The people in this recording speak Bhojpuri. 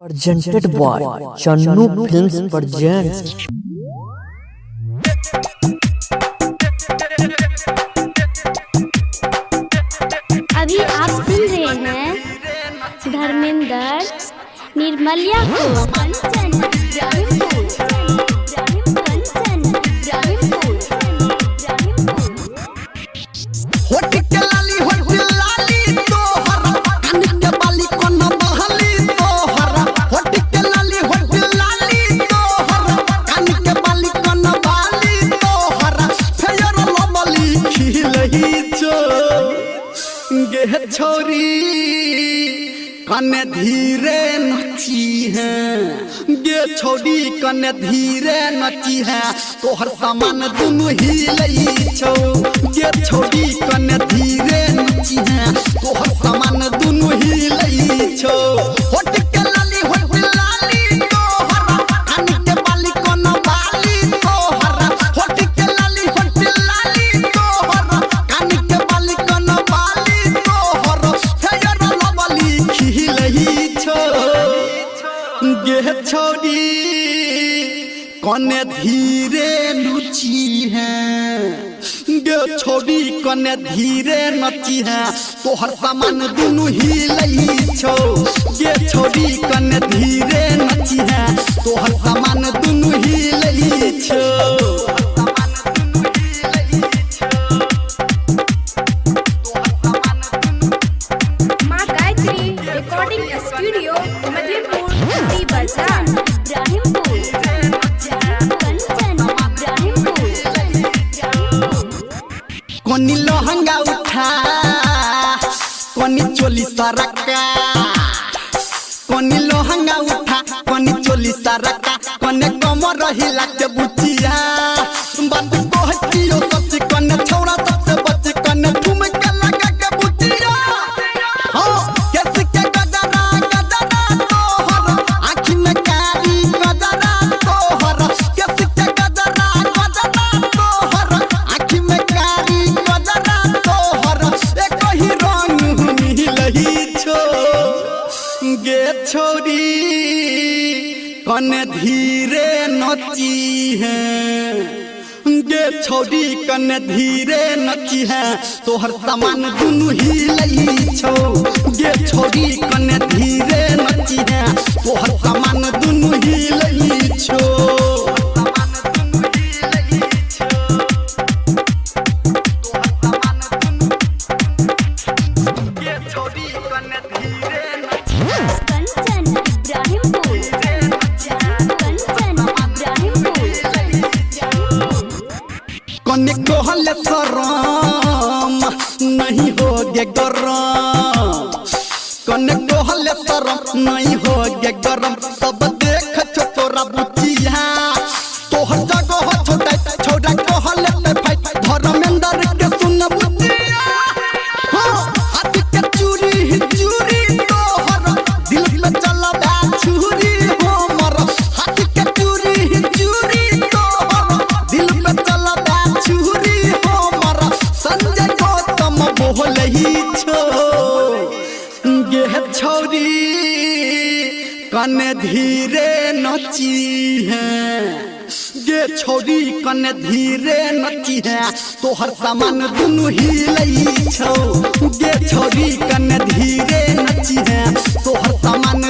presented by Channu Films presents। अभी आप सुन रहे हैं धर्मेंद्र निर्मलिया को। छोरी कने धीरे नची है गे छोरी कने धीरे नची है तोहर सामान दुनु हिलई छौ गे छोरी कने धीरे नची है तोहर सामान दुनु हिलई छौ। होठ के लाली तोहर कान के बाली कोन बाली तोहर होठ के लाली तोहर कान के बाली कोन बाली गे छोड़ी कने धीरे नची है गे छोड़ी कने धीरे नची है तोहर सामान दुनु हिलई छौ गे छोड़ी कने धीरे नची है तोहर सामान दुनु हिलई छौ। कोनी लहंगा उठा कोनी चोली सरका कोनी लहंगा उठा कोनी चोली सरका कोने कमर हिला के बुचिया बात कहतियो सच कोने छोड़ा सबसे बच कोने ठुमका लगा के बुचिया हां कैसे के गजरा तोहर आँखी में कारी गजरा तोहर कैसे के गजरा तोहर आँखी में कारी गजरा तोहर एक ही रंग मिलही छो गे छोरी कने धीरे नची है गे छोरी कने धीरे नची है तोहर सामान दुनु हिलई छौ गे छोरी कने धीरे नची है तोहर सामान दुनु हिलई छौ। कने कहले शरम नहीं होगे गरम कने कहले शरम नहीं होगे गरम सब देख छोरा बुचिया तोहर जगह छोटा छोरा कहले पे भाई धर्मेंद्र के सुन बुचिया हां हाथ के चूरी तोहर दिल पे चला बा छुरी हमर हाथ के चूरी तोहर दिल पे चला बा छुरी हमर संजय गौतम बोलही छो गे छोरी कने धीरे नची है गे छोरी कने धीरे नची है तोहर सामान दुनु हिलई छौ गे छोरी कने धीरे नची है तोहर सामान